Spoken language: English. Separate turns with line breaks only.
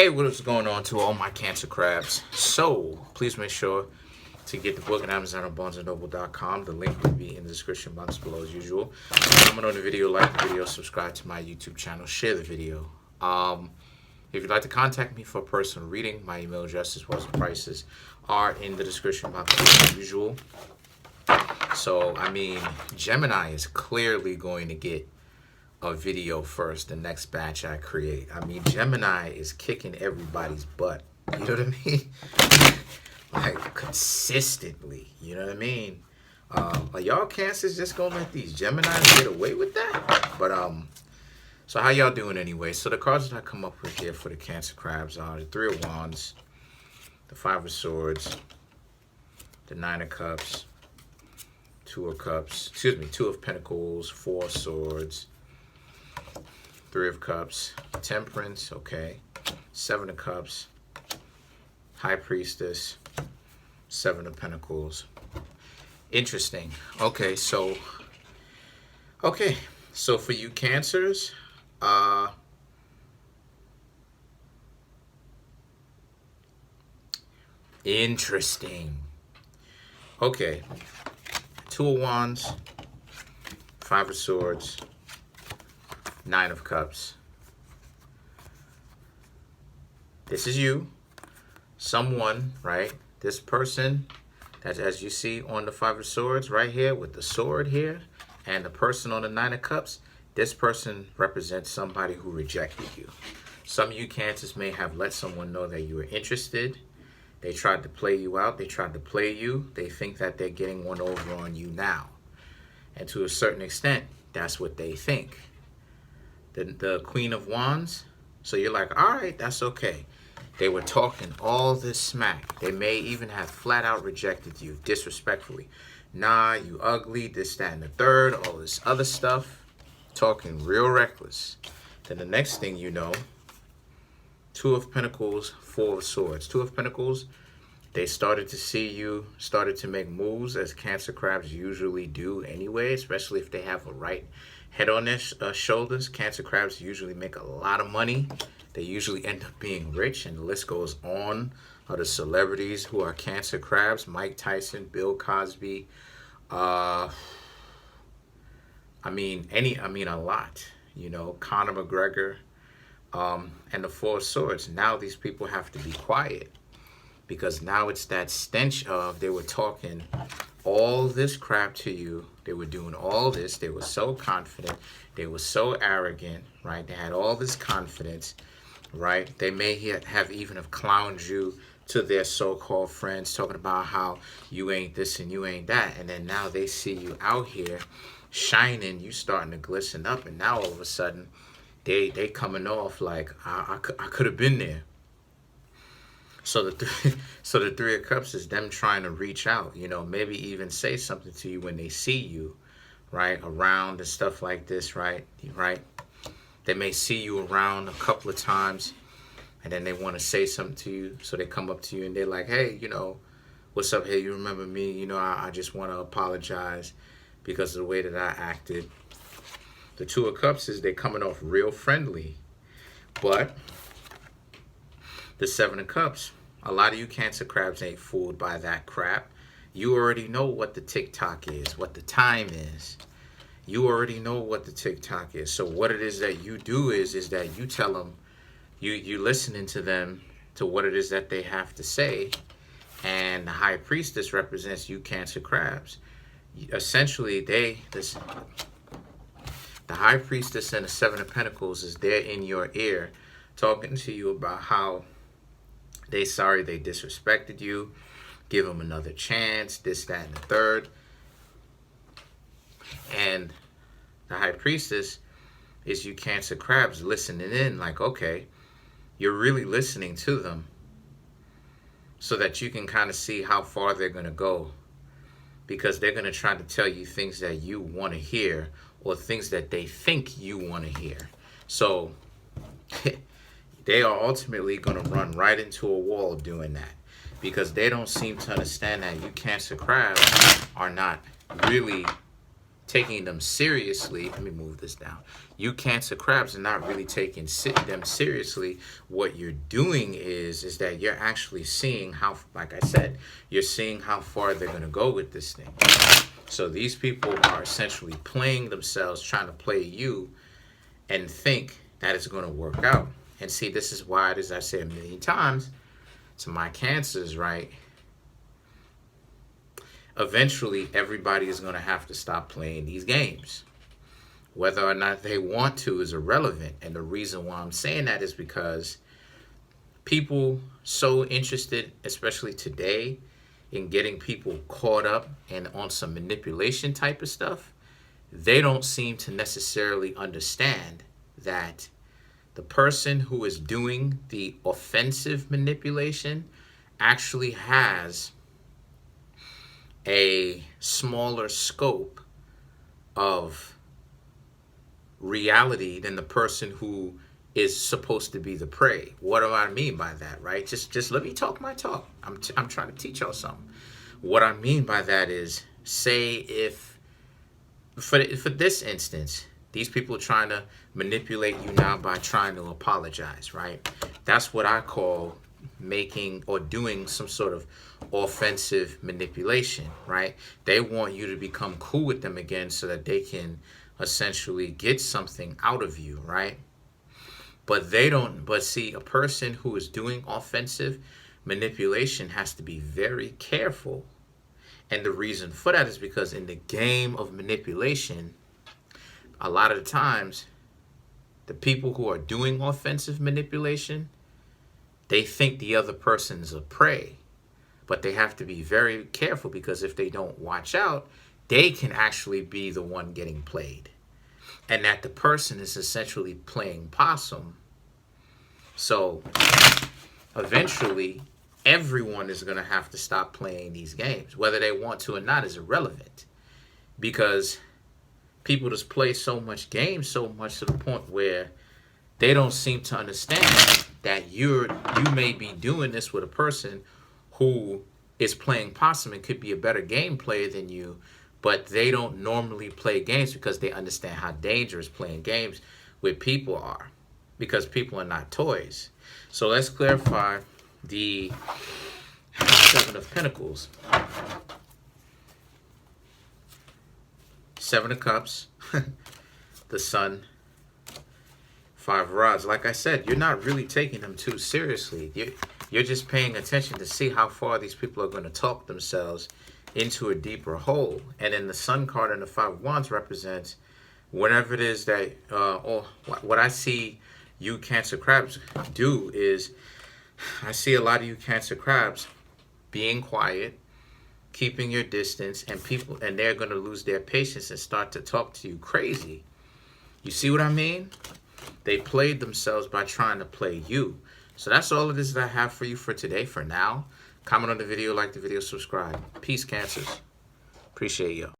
Hey, what is going on to all my Cancer crabs? So, please make sure to get the book on Amazon or BarnesandNoble.com. The link will be in the description box below as usual. Comment on the video, like the video, subscribe to my YouTube channel, share the video. If you'd like to contact me for a personal reading, my email address as well as the prices are in the description box as usual. So, I mean, Gemini is clearly going to get a video first, the next batch I create. I mean, Gemini is kicking everybody's butt. You know what I mean? Like, consistently. You know what I mean? Are y'all Cancers just gonna let these Geminis get away with that? But, so how y'all doing anyway? So the cards that I come up with here for the Cancer crabs are the Three of Wands, the Five of Swords, the Nine of Cups, Two of Cups, excuse me, Two of Pentacles, Four of Swords, Three of Cups, Temperance, okay, Seven of Cups, High Priestess, Seven of Pentacles. Interesting. Okay, so for you Cancers, interesting. Okay, Two of Wands, Five of Swords, Nine of Cups. This is you. Someone, right? This person, that's as you see on the Five of Swords right here with the sword here, and the person on the Nine of Cups, this person represents somebody who rejected you. Some of you Cancers may have let someone know that you were interested. They tried to play you out. They tried to play you. They think that they're getting one over on you now. And to a certain extent, that's what they think. The Queen of Wands, so you're like, all right, that's okay. They were talking all this smack. They may even have flat out rejected you disrespectfully. Nah, you ugly, this, that, and the third, all this other stuff. Talking real reckless. Then the next thing you know, Two of Pentacles, Four of Swords. Two of Pentacles, they started to see you, started to make moves as Cancer crabs usually do anyway, especially if they have a right head on their shoulders. Cancer crabs usually make a lot of money. They usually end up being rich, and the list goes on of the celebrities who are Cancer crabs. Mike Tyson, Bill Cosby. I mean a lot. You know, Conor McGregor. And the Four of Swords. Now these people have to be quiet, because now it's that stench of they were talking all this crap to you. They were doing all this. They were so confident. They were so arrogant, right? They had all this confidence, right? They may have even have clowned you to their so-called friends, talking about how you ain't this and you ain't that. And then now they see you out here shining, you starting to glisten up. And now all of a sudden, they coming off like, I could have been there. So the Three of Cups is them trying to reach out, you know, maybe even say something to you when they see you, right, around and stuff like this, right? They may see you around a couple of times, and then they want to say something to you, so they come up to you and they're like, hey, you know, what's up? Hey, you remember me? You know, I just want to apologize because of the way that I acted. The Two of Cups is they coming off real friendly, but the Seven of Cups, a lot of you Cancer crabs ain't fooled by that crap. You already know what the TikTok is, what the time is. You already know what the TikTok is. So what it is that you do is that you tell them, you listening to them, to what it is that they have to say. And the High Priestess represents you Cancer crabs. Essentially, the High Priestess and the Seven of Pentacles is there in your ear, talking to you about how they sorry they disrespected you, give them another chance, this, that, and the third. And the High Priestess is you Cancer crabs listening in like, okay, you're really listening to them so that you can kind of see how far they're going to go, because they're going to try to tell you things that you want to hear or things that they think you want to hear. So they are ultimately going to run right into a wall doing that, because they don't seem to understand that you Cancer crabs are not really taking them seriously. Let me move this down. You Cancer crabs are not really taking them seriously. What you're doing is that you're actually seeing how, like I said, you're seeing how far they're going to go with this thing. So these people are essentially playing themselves, trying to play you, and think that it's going to work out. And see, this is why, as I said a million times to my Cancers, right? Eventually, everybody is going to have to stop playing these games. Whether or not they want to is irrelevant. And the reason why I'm saying that is because people so interested, especially today, in getting people caught up and on some manipulation type of stuff, they don't seem to necessarily understand that the person who is doing the offensive manipulation actually has a smaller scope of reality than the person who is supposed to be the prey. What do I mean by that, right? Just let me talk my talk. I'm trying to teach y'all something. What I mean by that is, say if, for this instance, these people are trying to manipulate you now by trying to apologize, right? That's what I call making or doing some sort of offensive manipulation, right? They want you to become cool with them again so that they can essentially get something out of you, right? But they don't, but see, a person who is doing offensive manipulation has to be very careful. And the reason for that is because in the game of manipulation, a lot of the times, the people who are doing offensive manipulation, they think the other person's a prey. But they have to be very careful, because if they don't watch out, they can actually be the one getting played. And that the person is essentially playing possum. So eventually, everyone is going to have to stop playing these games. Whether they want to or not is irrelevant. Because people just play so much games, so much to the point where they don't seem to understand that you may be doing this with a person who is playing possum and could be a better game player than you, but they don't normally play games because they understand how dangerous playing games with people are, because people are not toys. So let's clarify the Seven of Pentacles. Seven of Cups, the Sun, Five of Rods. Like I said, you're not really taking them too seriously. You're just paying attention to see how far these people are going to talk themselves into a deeper hole. And then the Sun card and the Five of Wands represents whatever it is that, or what I see you Cancer crabs do is, I see a lot of you Cancer crabs being quiet, keeping your distance, and they're going to lose their patience and start to talk to you crazy. You see what I mean? They played themselves by trying to play you. So that's all it is that I have for you for today, for now. Comment on the video, like the video, subscribe. Peace, Cancers. Appreciate you.